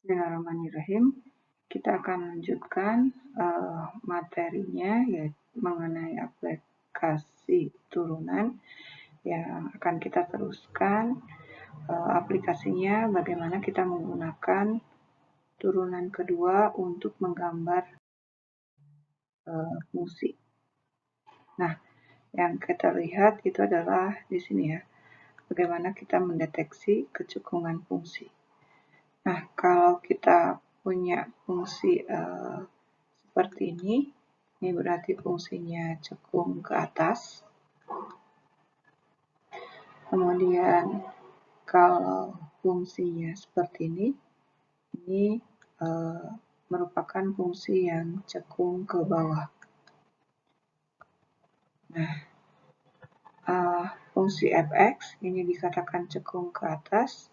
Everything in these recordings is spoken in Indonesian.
Bismillahirrahmanirrahim. Kita akan lanjutkan materinya, yaitu mengenai aplikasi turunan yang akan kita teruskan. Aplikasinya bagaimana kita menggunakan turunan kedua untuk menggambar fungsi. Nah, yang kita lihat itu adalah di sini ya, bagaimana kita mendeteksi kecekungan fungsi. Nah, kalau kita punya fungsi seperti ini berarti fungsinya cekung ke atas. Kemudian kalau fungsinya seperti ini merupakan fungsi yang cekung ke bawah. Nah, fungsi fx ini dikatakan cekung ke atas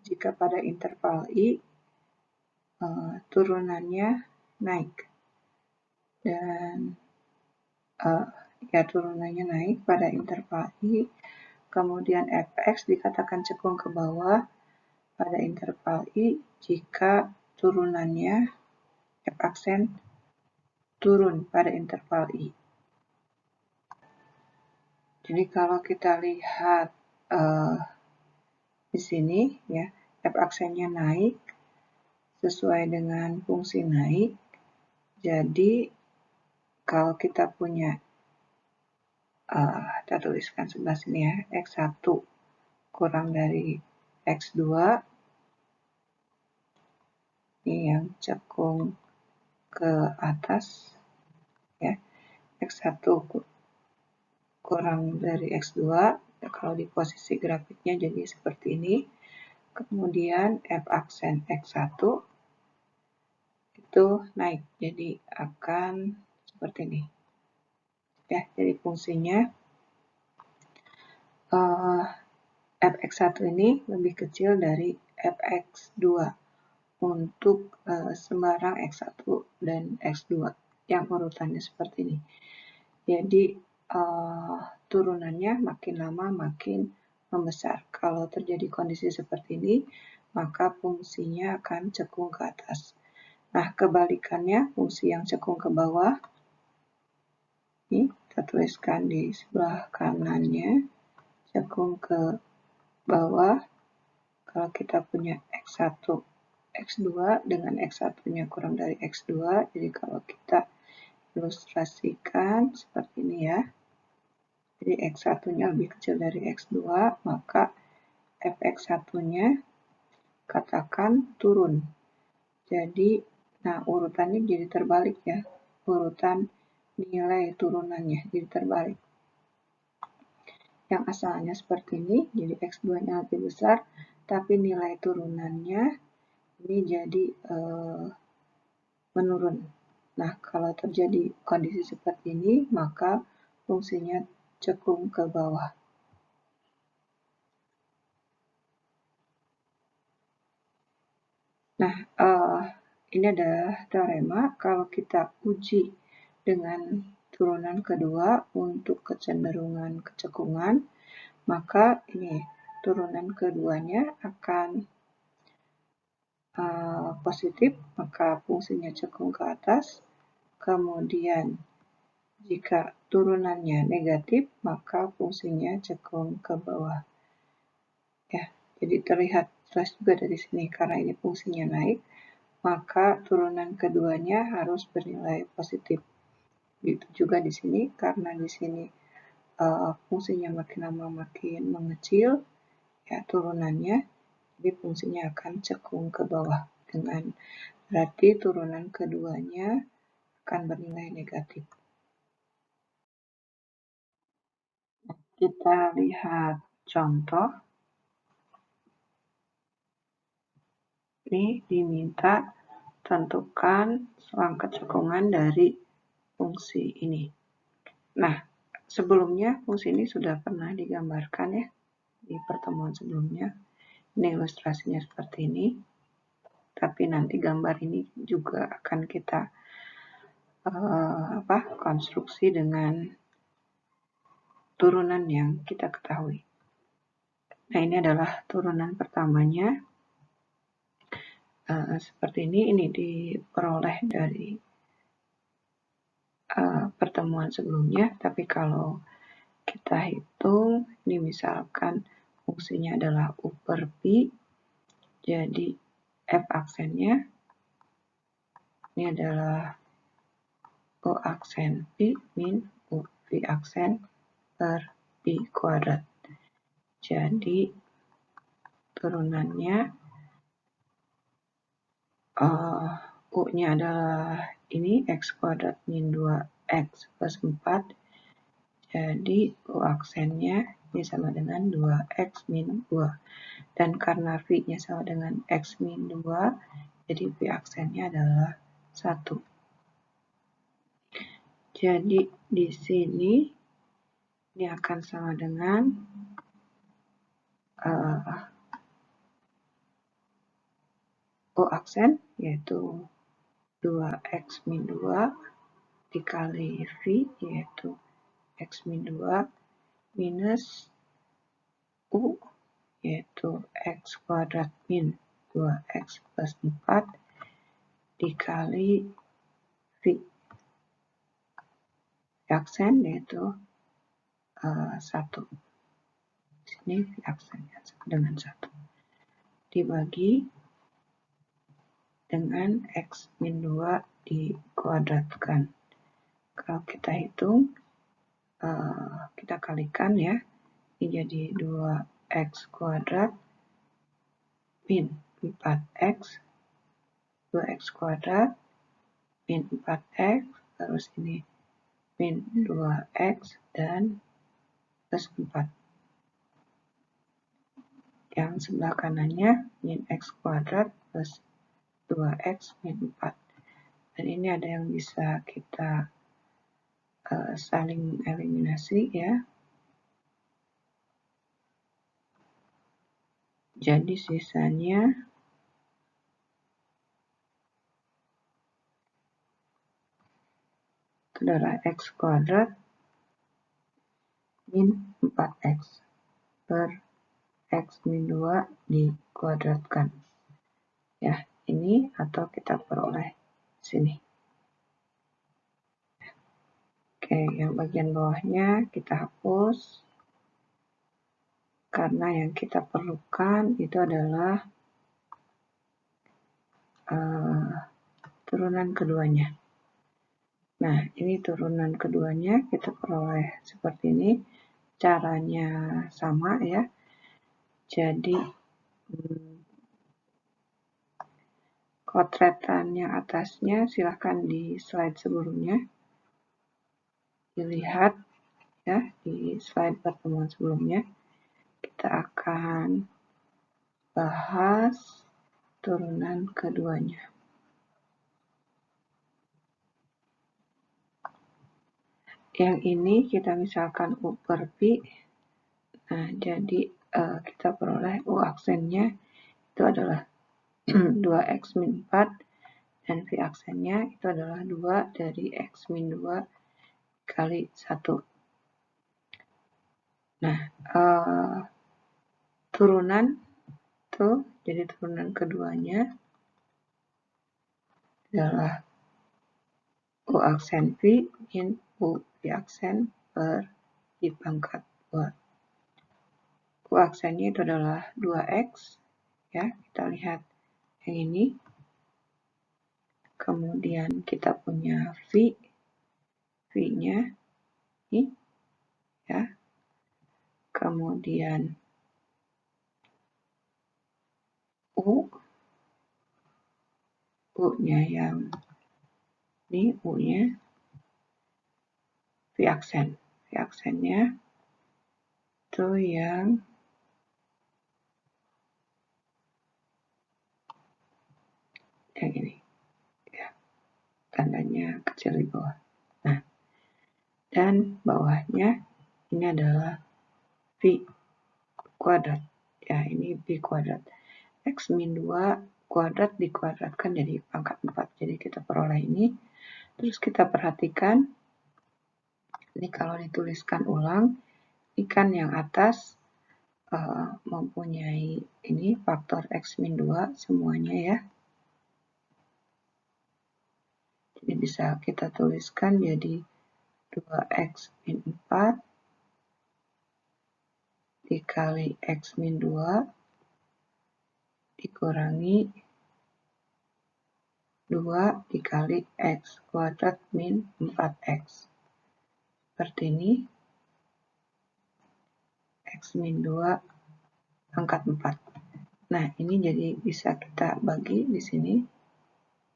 jika pada interval i turunannya naik, dan turunannya naik pada interval i. Kemudian fx dikatakan cekung ke bawah pada interval i jika turunannya f aksen turun pada interval i. Jadi kalau kita lihat di sini ya, f aksennya naik sesuai dengan fungsi naik. Jadi kalau kita punya kita tuliskan sebelah sini ya, x1 kurang dari x2, ini yang cekung ke atas ya, x1 kurang dari x2, kalau di posisi grafiknya jadi seperti ini. Kemudian f aksen x1 itu naik, jadi akan seperti ini ya. Jadi fungsinya fx1 ini lebih kecil dari fx2 untuk sembarang x1 dan x2 yang urutannya seperti ini. Jadi turunannya makin lama makin membesar. Kalau terjadi kondisi seperti ini, maka fungsinya akan cekung ke atas. Nah, kebalikannya, fungsi yang cekung ke bawah, ini kita tuliskan di sebelah kanannya, cekung ke bawah. Kalau kita punya x1, x2 dengan x1-nya kurang dari x2, jadi kalau kita ilustrasikan seperti ini ya. Jadi x1-nya lebih kecil dari x2, maka fx1-nya katakan turun. Jadi, nah urutannya jadi terbalik ya. Urutan nilai turunannya jadi terbalik. Yang asalnya seperti ini, jadi x2-nya lebih besar, tapi nilai turunannya ini jadi menurun. Nah, kalau terjadi kondisi seperti ini, maka fungsinya cekung ke bawah. Nah, ini adalah teorema. Kalau kita uji dengan turunan kedua untuk kecenderungan kecekungan, maka ini turunan keduanya akan positif, maka fungsinya cekung ke atas. Kemudian jika turunannya negatif, maka fungsinya cekung ke bawah. Ya, jadi terlihat jelas juga dari sini, karena ini fungsinya naik, maka turunan keduanya harus bernilai positif. Begitu juga di sini, karena di sini fungsinya makin lama makin mengecil, ya turunannya, jadi fungsinya akan cekung ke bawah. Dengan berarti turunan keduanya akan bernilai negatif. Kita lihat contoh. Ini diminta tentukan selang kecekungan dari fungsi ini. Nah, sebelumnya fungsi ini sudah pernah digambarkan ya di pertemuan sebelumnya. Ini ilustrasinya seperti ini. Tapi nanti gambar ini juga akan kita konstruksi dengan turunan yang kita ketahui. Nah, ini adalah turunan pertamanya. seperti ini diperoleh dari pertemuan sebelumnya, tapi kalau kita hitung, ini misalkan fungsinya adalah U per Pi, jadi F aksennya ini adalah U aksen Pi min U V aksen per Pi kuadrat. Jadi turunannya U-nya adalah ini X kuadrat min 2X plus 4. Jadi U aksennya ini sama dengan 2X min 2. Dan karena V-nya sama dengan X min 2, jadi V aksennya adalah 1. Jadi di sini ini akan sama dengan U aksen, yaitu 2X min 2 dikali V, yaitu X min 2 minus U, yaitu X kuadrat min 2X plus 4 dikali V aksen, yaitu 1. Di sini V aksennya dengan 1. Dibagi dengan X min 2 dikuadratkan. Kalau kita hitung, kita kalikan ya, ini jadi 2X kuadrat min 4X, 2X kuadrat min 4X, terus ini min 2X dan plus 4. Yang sebelah kanannya min X kuadrat plus 2X min 4. Dan ini ada yang bisa kita saling eliminasi ya. Jadi sisanya adalah X kuadrat min 4X per X min 2 dikuadratkan. Ya, ini atau kita peroleh sini. Oke, yang bagian bawahnya kita hapus. Karena yang kita perlukan itu adalah turunan keduanya. Nah, ini turunan keduanya kita peroleh seperti ini. Caranya sama ya. Jadi kotretan yang atasnya silahkan di slide sebelumnya. Dilihat ya di slide pertemuan sebelumnya. Kita akan bahas turunan keduanya. Yang ini kita misalkan U per Pi. Nah, jadi kita peroleh U aksennya itu adalah 2X min 4 dan V aksennya itu adalah 2 dari X min 2 kali 1. Nah, turunan tuh, jadi turunan keduanya adalah U aksen V min U V aksen per I pangkat 2. U aksennya itu adalah 2X, ya, kita lihat yang ini. Kemudian kita punya V, V-nya ini, ya. Kemudian U-nya yang ini, U-nya V aksen. V aksennya itu yang ini. Ya, tandanya kecil di bawah. Nah, dan bawahnya ini adalah V kuadrat. Ya, ini V kuadrat. X min 2 kuadrat dikuadratkan jadi pangkat 4. Jadi kita peroleh ini. Terus kita perhatikan, ini kalau dituliskan ulang, ini kan yang atas mempunyai ini faktor X min 2 semuanya ya. Jadi bisa kita tuliskan jadi 2x min 4 dikali x min 2 dikurangi 2 dikali x kuadrat min 4x. Seperti ini. X min 2 pangkat 4. Nah, ini jadi bisa kita bagi di sini.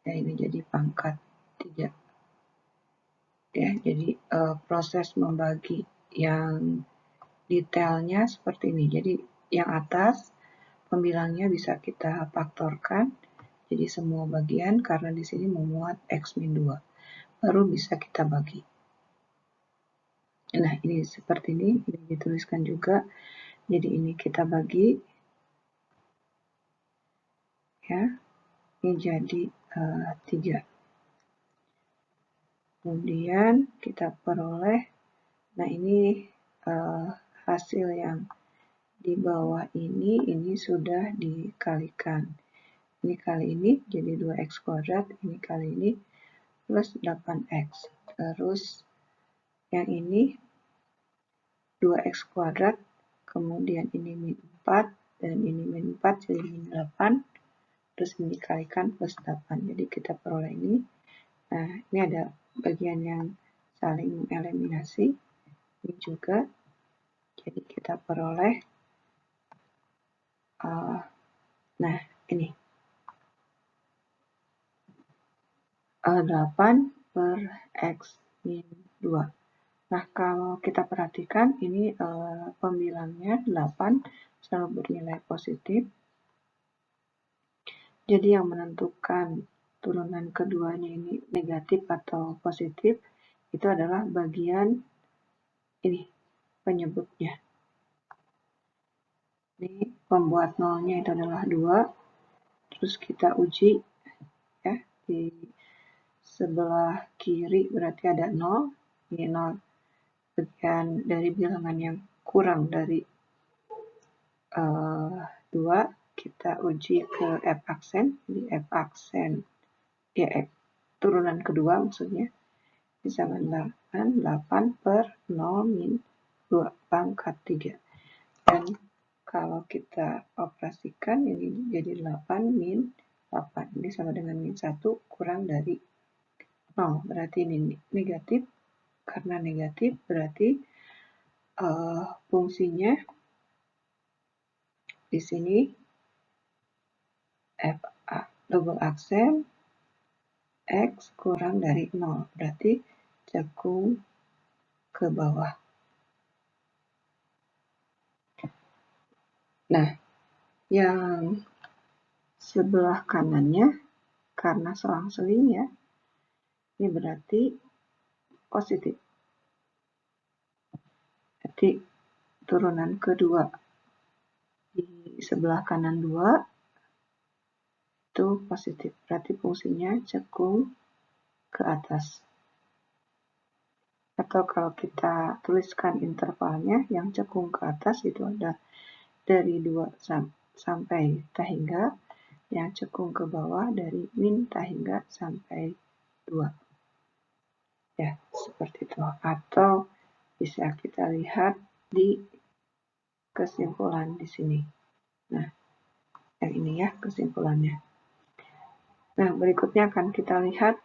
Ya, ini jadi pangkat 3. Ya, jadi proses membagi yang detailnya seperti ini. Jadi yang atas pembilangnya bisa kita faktorkan. Jadi semua bagian karena di sini memuat x min 2. Baru bisa kita bagi. Nah, ini seperti ini dituliskan juga. Jadi ini kita bagi. Ya, ini jadi 3. Kemudian kita peroleh, nah ini hasil yang di bawah ini sudah dikalikan. Ini kali ini jadi 2x kuadrat, ini kali ini plus 8x. Terus yang ini 2x kuadrat, kemudian ini min 4, dan ini min 4 jadi min 8, terus ini dikalikan plus 8. Jadi kita peroleh ini. Nah, ini ada bagian yang saling mengeliminasi. Ini juga. Jadi kita peroleh. Nah, ini. 8 per x min 2. Nah, kalau kita perhatikan, ini pembilangnya 8 selalu bernilai positif. Jadi yang menentukan turunan keduanya ini negatif atau positif, itu adalah bagian ini, penyebutnya. Ini pembuat nolnya itu adalah 2. Terus kita uji ya, di sebelah kiri berarti ada 0. Ini 0 bagian dari bilangan yang kurang dari 2. Kita uji ke F aksen. Jadi F aksen ya, turunan kedua maksudnya. Bisa mendapatkan 8 per 0 min 2 pangkat 3. Dan kalau kita operasikan ini jadi 8 min 8. Ini sama dengan min 1 kurang dari 0. Berarti ini negatif. Karena negatif berarti fungsinya di sini f double aksen x kurang dari 0. Berarti cekung ke bawah. Nah, yang sebelah kanannya karena selang-seling ya, ini berarti positif. Jadi turunan kedua di sebelah kanan 2 itu positif. Berarti fungsinya cekung ke atas. Atau kalau kita tuliskan intervalnya, yang cekung ke atas itu ada dari 2 sampai ta hingga, yang cekung ke bawah dari min ta hingga sampai 2. Ya, seperti itu. Atau bisa kita lihat di kesimpulan di sini. Nah, yang ini ya kesimpulannya. Nah, berikutnya akan kita lihat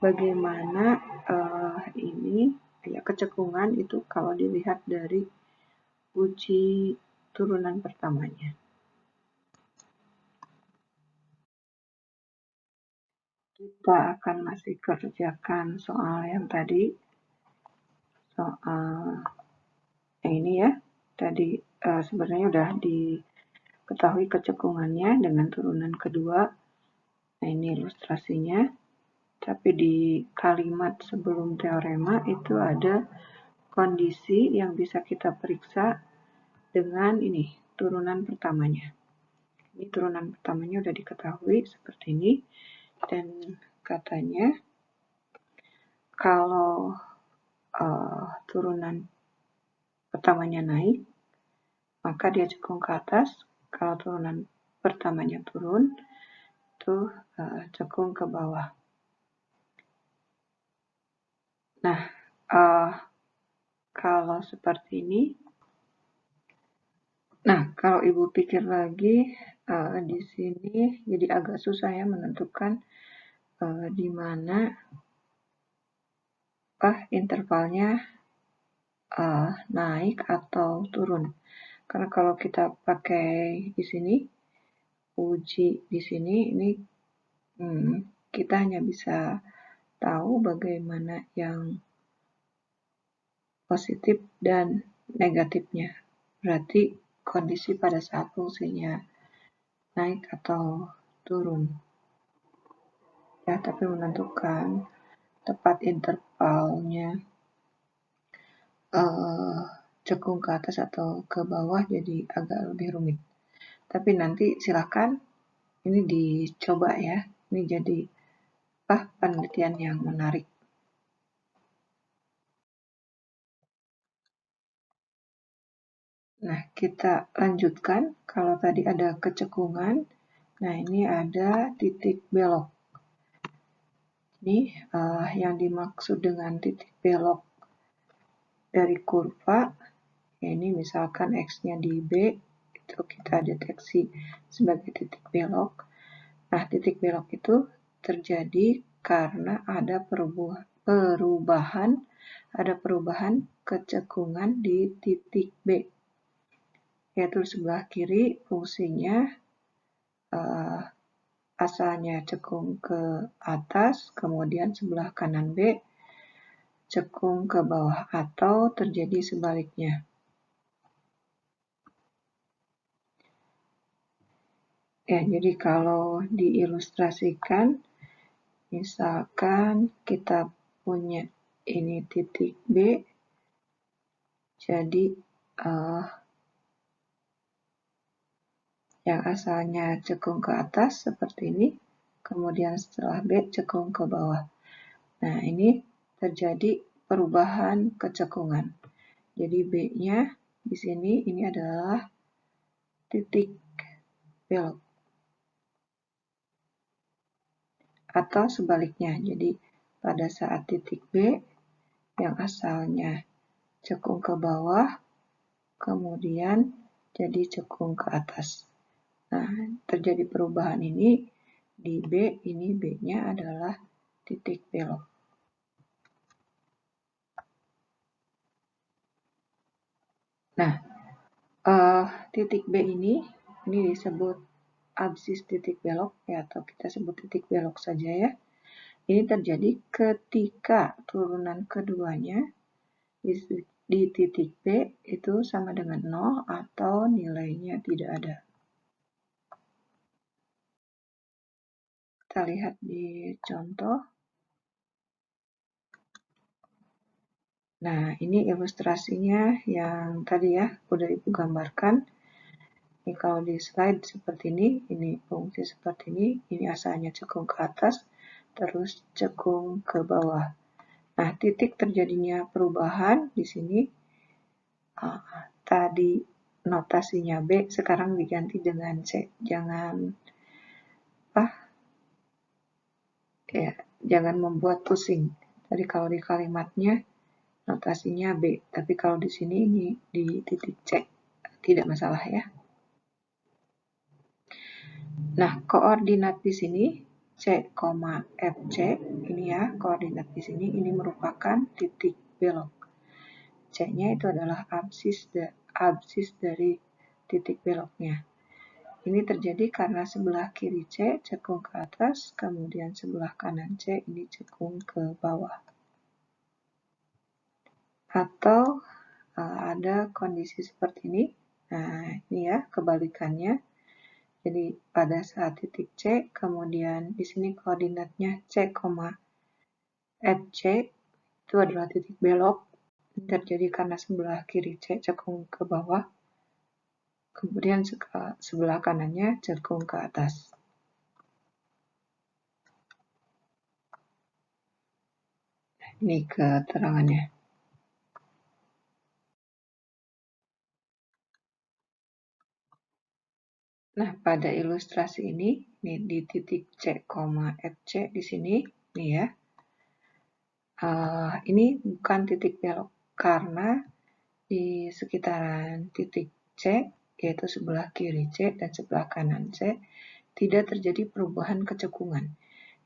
bagaimana ini ya kecekungan itu kalau dilihat dari uji turunan pertamanya. Kita akan masih kerjakan soal yang tadi, soal yang ini ya. Tadi sebenarnya udah diketahui kecekungannya dengan turunan kedua. Nah, ini ilustrasinya. Tapi di kalimat sebelum teorema itu ada kondisi yang bisa kita periksa dengan ini, turunan pertamanya. Ini turunan pertamanya udah diketahui seperti ini. Dan katanya kalau turunan pertamanya naik, maka dia cekung ke atas. Kalau turunan pertamanya turun, itu cekung ke bawah. Nah, kalau seperti ini, nah kalau Ibu pikir lagi, di sini jadi agak susah ya menentukan di mana intervalnya naik atau turun. Karena kalau kita pakai di sini, uji di sini, ini kita hanya bisa tahu bagaimana yang positif dan negatifnya. Berarti kondisi pada saat fungsinya naik atau turun. Ya, tapi menentukan tepat intervalnya cekung ke atas atau ke bawah jadi agak lebih rumit. Tapi nanti silakan ini dicoba ya. Ini jadi penelitian yang menarik. Nah, kita lanjutkan. Kalau tadi ada kecekungan, nah ini ada titik belok. Ini yang dimaksud dengan titik belok dari kurva, ya ini misalkan X-nya di B, itu kita deteksi sebagai titik belok. Nah, titik belok itu terjadi karena ada perubahan kecekungan di titik B, yaitu sebelah kiri fungsinya asalnya cekung ke atas, kemudian sebelah kanan B cekung ke bawah, atau terjadi sebaliknya. Ya, jadi kalau diilustrasikan, misalkan kita punya ini titik B, jadi yang asalnya cekung ke atas seperti ini, kemudian setelah B cekung ke bawah. Nah, ini terjadi perubahan kecekungan. Jadi B-nya di sini ini adalah titik belok. Atau sebaliknya, jadi pada saat titik B yang asalnya cekung ke bawah, kemudian jadi cekung ke atas. Nah, terjadi perubahan ini di B, ini B-nya adalah titik belok. Nah, titik B ini disebut absis titik belok, ya, atau kita sebut titik belok saja ya. Ini terjadi ketika turunan keduanya di titik B itu sama dengan 0 atau nilainya tidak ada. Kita lihat di contoh. Nah, ini ilustrasinya yang tadi ya, udah Ibu gambarkan. Ini kalau di slide seperti ini fungsi seperti ini asalnya cekung ke atas, terus cekung ke bawah. Nah, titik terjadinya perubahan di sini, tadi notasinya B, sekarang diganti dengan C. Jangan membuat pusing. Tadi kalau di kalimatnya notasinya B, tapi kalau di sini ini di titik C, tidak masalah ya. Nah, koordinat di sini C, FC, ini ya, koordinat di sini ini merupakan titik belok. C-nya itu adalah absis dari titik beloknya. Ini terjadi karena sebelah kiri C cekung ke atas, kemudian sebelah kanan C ini cekung ke bawah. Atau ada kondisi seperti ini. Nah, ini ya kebalikannya. Jadi pada saat titik C, kemudian di sini koordinatnya C, FC itu adalah titik belok. Terjadi karena sebelah kiri C cekung ke bawah, kemudian sebelah kanannya cekung ke atas. Ini keterangannya. Nah, pada ilustrasi ini, nih di titik C, FC di sini, nih ya, Ini bukan titik belok karena di sekitaran titik C, yaitu sebelah kiri C dan sebelah kanan C, tidak terjadi perubahan kecekungan.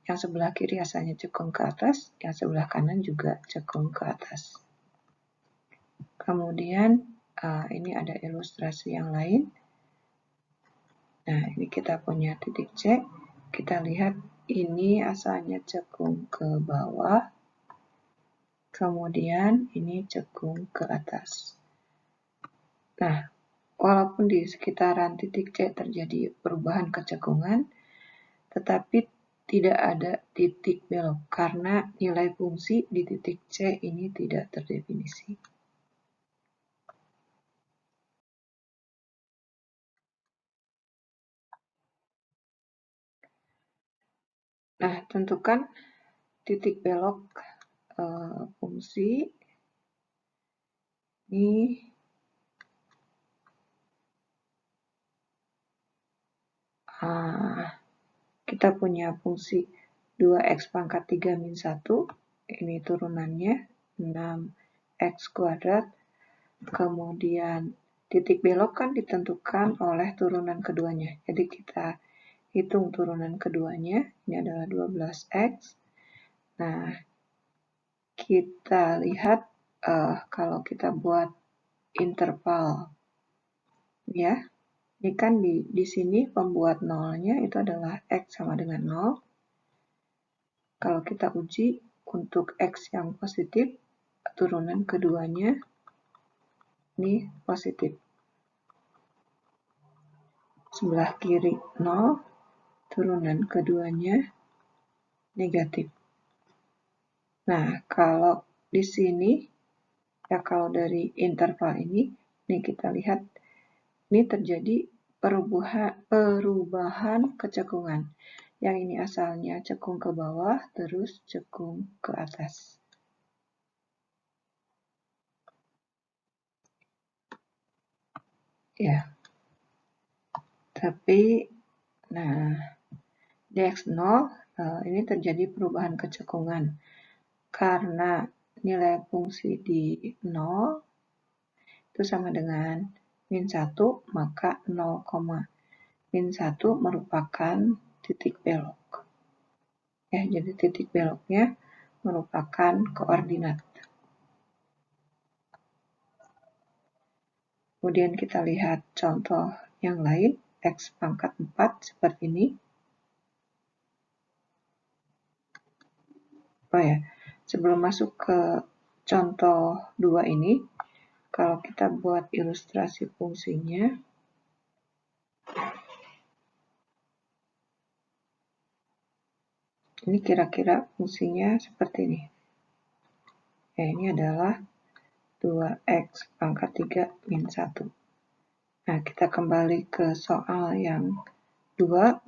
Yang sebelah kiri asalnya cekung ke atas, yang sebelah kanan juga cekung ke atas. Kemudian ini ada ilustrasi yang lain. Nah, ini kita punya titik C. Kita lihat ini asalnya cekung ke bawah, kemudian ini cekung ke atas. Nah, walaupun di sekitaran titik C terjadi perubahan kecekungan, tetapi tidak ada titik belok karena nilai fungsi di titik C ini tidak terdefinisi. Nah, tentukan titik belok fungsi ini kita punya fungsi 2x pangkat 3 min 1, ini turunannya 6x kuadrat, kemudian titik belok kan ditentukan oleh turunan keduanya, jadi kita hitung turunan keduanya, ini adalah 12x. Nah, kita lihat kalau kita buat interval, ya, ini kan di sini pembuat nolnya itu adalah x sama dengan 0. Kalau kita uji untuk x yang positif, turunan keduanya ini positif. Sebelah kiri 0, turunan keduanya negatif. Nah, kalau di sini, ya kalau dari interval ini kita lihat, ini terjadi perubahan kecekungan. Yang ini asalnya cekung ke bawah, terus cekung ke atas. Ya, tapi, nah, di x0 ini terjadi perubahan kecekungan. Karena nilai fungsi di 0 itu sama dengan min 1, maka 0, min 1 merupakan titik belok. Ya, jadi titik beloknya merupakan koordinat. Kemudian kita lihat contoh yang lain, x pangkat 4 seperti ini. Oh ya, sebelum masuk ke contoh 2 ini, kalau kita buat ilustrasi fungsinya, ini kira-kira fungsinya seperti ini. Ya, ini adalah 2x pangkat 3 min 1. Nah, kita kembali ke soal yang 2.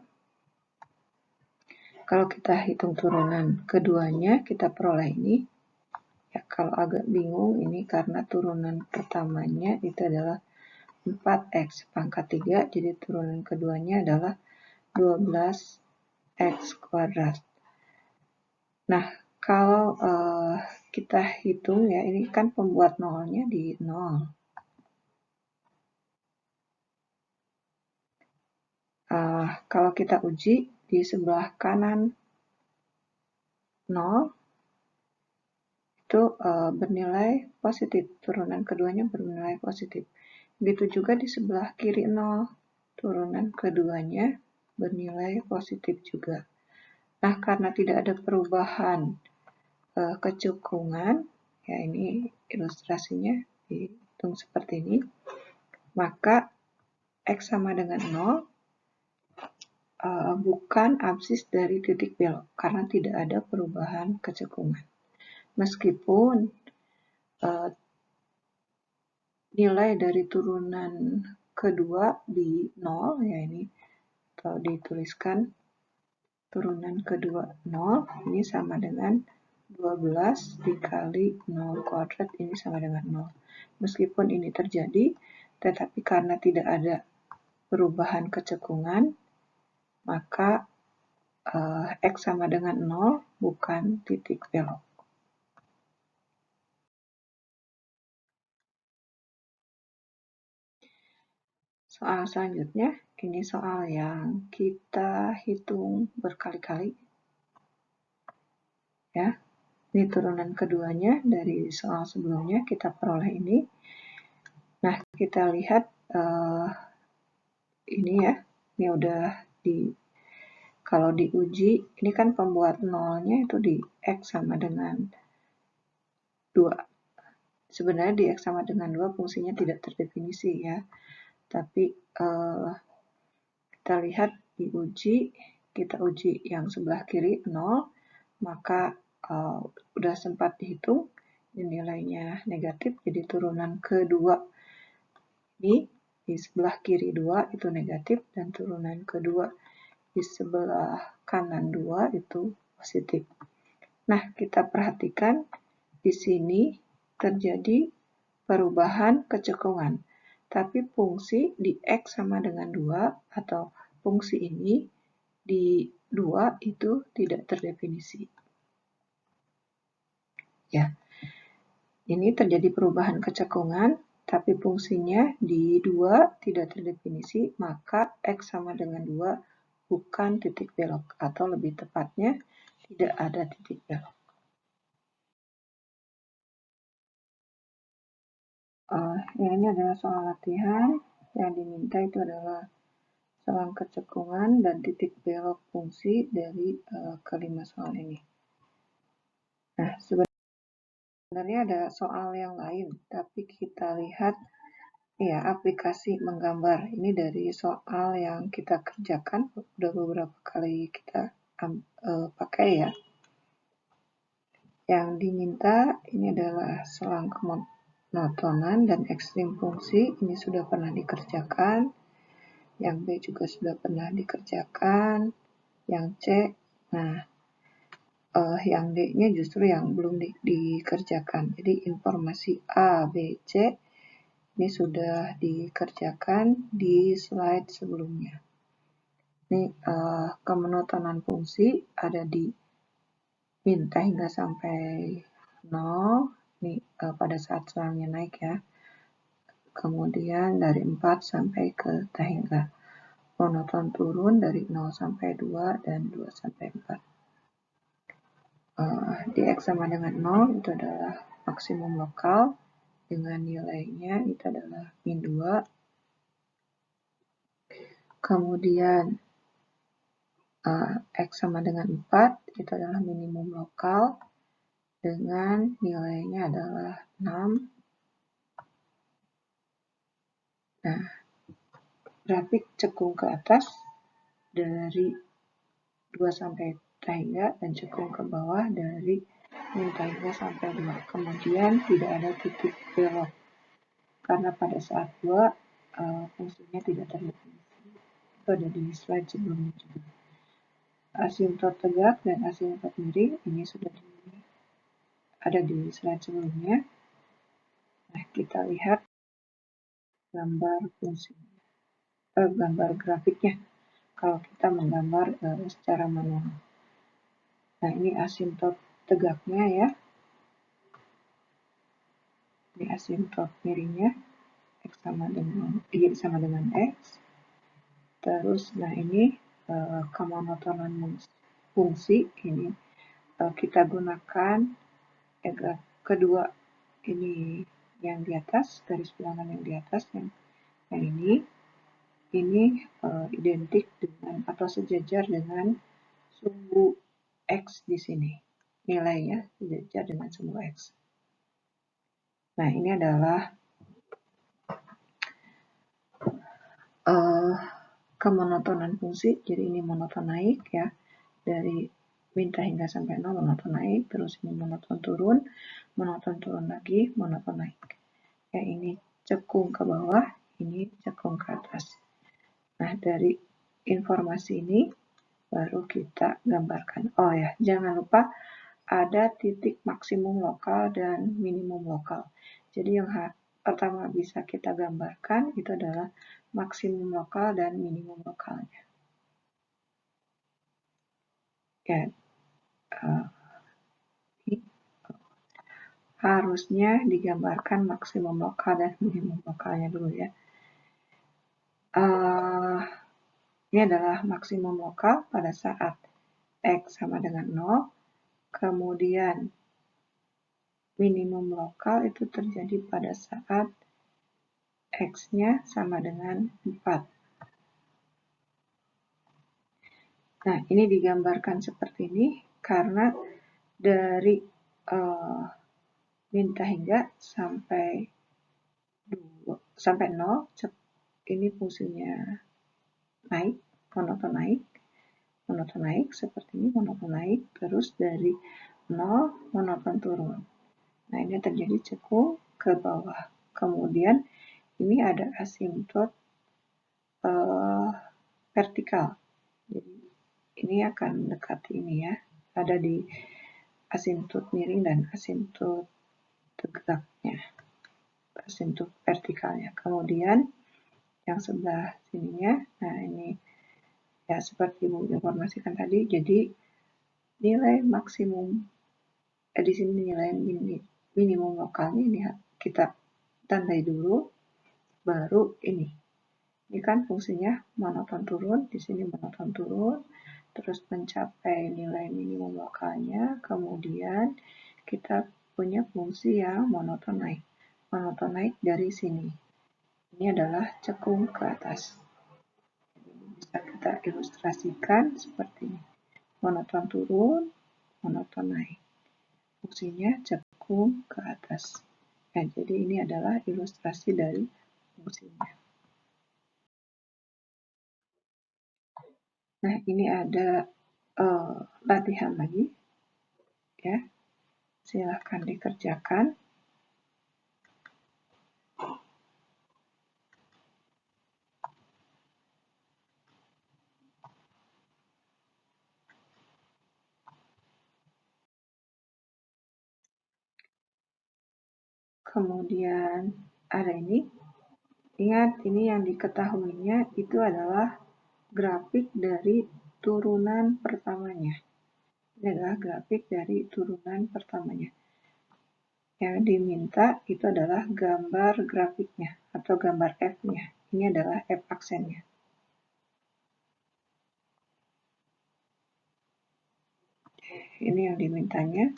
Kalau kita hitung turunan keduanya, kita peroleh ini. Ya, kalau agak bingung, ini karena turunan pertamanya itu adalah 4x pangkat 3, jadi turunan keduanya adalah 12x kuadrat. Nah, kalau kita hitung ya, ini kan pembuat nolnya di 0. Kalau kita uji di sebelah kanan 0, itu bernilai positif, turunan keduanya bernilai positif. Begitu juga di sebelah kiri 0, turunan keduanya bernilai positif juga. Nah, karena tidak ada perubahan kecekungan, ya ini ilustrasinya dihitung seperti ini, maka x sama dengan 0 bukan absis dari titik belok karena tidak ada perubahan kecekungan. Meskipun nilai dari turunan kedua di 0, ya ini kalau dituliskan turunan kedua 0, ini sama dengan 12 dikali 0 kuadrat, ini sama dengan 0. Meskipun ini terjadi, tetapi karena tidak ada perubahan kecekungan, maka x sama dengan 0 bukan titik belok. Soal selanjutnya, ini soal yang kita hitung berkali-kali. Ya, ini turunan keduanya dari soal sebelumnya kita peroleh ini. Nah, kita lihat ini ya, ini udah kalau diuji, ini kan pembuat nolnya itu di X sama dengan 2. Sebenarnya di X sama dengan 2 fungsinya tidak terdefinisi ya, tapi kita lihat diuji, kita uji yang sebelah kiri 0, maka udah sempat dihitung, nilainya negatif, jadi turunan kedua ini di sebelah kiri 2 itu negatif, dan turunan kedua di sebelah kanan 2 itu positif. Nah, kita perhatikan di sini terjadi perubahan kecekungan, tapi fungsi di X sama dengan 2 atau fungsi ini di 2 itu tidak terdefinisi. Ya, ini terjadi perubahan kecekungan, tapi fungsinya di 2 tidak terdefinisi, maka X sama dengan 2 bukan titik belok, atau lebih tepatnya tidak ada titik belok. Yang ini adalah soal latihan, yang diminta itu adalah selang kecekungan dan titik belok fungsi dari kelima soal ini. Nah, sebenarnya ada soal yang lain, tapi kita lihat ya aplikasi menggambar. Ini dari soal yang kita kerjakan, udah beberapa kali kita pakai ya. Yang diminta ini adalah selang kemonotonan dan ekstrim fungsi, ini sudah pernah dikerjakan. Yang B juga sudah pernah dikerjakan. Yang C, nah yang D-nya justru yang belum dikerjakan. Jadi informasi A, B, C ini sudah dikerjakan di slide sebelumnya. Ini kemonotonan fungsi ada di minta hingga sampai 0. Ini pada saat selangnya naik ya. Kemudian dari 4 sampai ke T hingga. Monoton turun dari 0 sampai 2 dan 2 sampai 4. Di X sama dengan 0 itu adalah maksimum lokal dengan nilainya itu adalah min 2. Kemudian X sama dengan 4 itu adalah minimum lokal dengan nilainya adalah 6. Nah, grafik cekung ke atas dari 2 sampai tangga dan cekung ke bawah dari min tangga sampai 2. Kemudian tidak ada titik belok karena pada saat 2 fungsinya tidak terdefinisi. Itu ada di slide sebelumnya juga. Asimptot tegak dan asimptot miring ini sudah ada di slide sebelumnya. Nah, kita lihat gambar fungsinya, gambar grafiknya kalau kita menggambar secara manual. Nah, ini asimptot tegaknya ya. Ini asimptot miringnya X sama dengan Y sama dengan X. Terus, nah ini kemonotonan fungsi ini kita gunakan kedua ini yang di atas, garis bilangan yang di atas, yang ini identik dengan atau sejajar dengan sumbu X di sini. Nilainya sejajar dengan sumbu X. Nah, ini adalah kemonotonan fungsi, jadi ini monoton naik ya, dari minta hingga sampai 0 monoton naik, terus ini monoton turun lagi, monoton naik. Ya, ini cekung ke bawah, ini cekung ke atas. Nah, dari informasi ini baru kita gambarkan. Oh ya, jangan lupa ada titik maksimum lokal dan minimum lokal. Jadi yang pertama bisa kita gambarkan itu adalah maksimum lokal dan minimum lokalnya. Ya, harusnya digambarkan maksimum lokal dan minimum lokalnya dulu ya. uh, ini adalah maksimum lokal pada saat X sama dengan 0, kemudian minimum lokal itu terjadi pada saat X-nya sama dengan 4. Nah, ini digambarkan seperti ini karena dari minta hingga sampai 0, ini fungsinya naik, monoton naik, seperti ini monoton naik, terus dari 0 monoton turun. Nah, ini terjadi cekung ke bawah. Kemudian ini ada asimptot vertikal. Jadi ini akan mendekati ini ya. Ada di asimptot miring dan asimptot tegaknya, asimptot vertikalnya. Kemudian yang sebelah sininya, nah ini ya seperti Ibu informasikan tadi, jadi nilai maksimum di sini nilai minimum lokalnya ini kita tandai dulu, baru ini. Ini kan fungsinya monoton turun, di sini monoton turun, terus mencapai nilai minimum lokalnya, kemudian kita punya fungsi yang monoton naik. Monoton naik dari sini. Ini adalah cekung ke atas. Bisa kita ilustrasikan seperti ini. Monoton turun, monoton naik. Fungsinya cekung ke atas. Nah, jadi ini adalah ilustrasi dari fungsinya. Nah, ini ada latihan lagi. Ya, silahkan dikerjakan. Kemudian ada ini. Ingat, ini yang diketahuinya itu adalah grafik dari turunan pertamanya. Ini adalah grafik dari turunan pertamanya. Yang diminta itu adalah gambar grafiknya atau gambar F-nya. Ini adalah F aksennya. Ini yang dimintanya.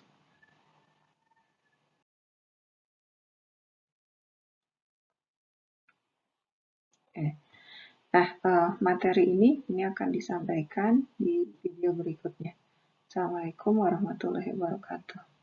Nah, materi ini akan disampaikan di video berikutnya. Assalamualaikum warahmatullahi wabarakatuh.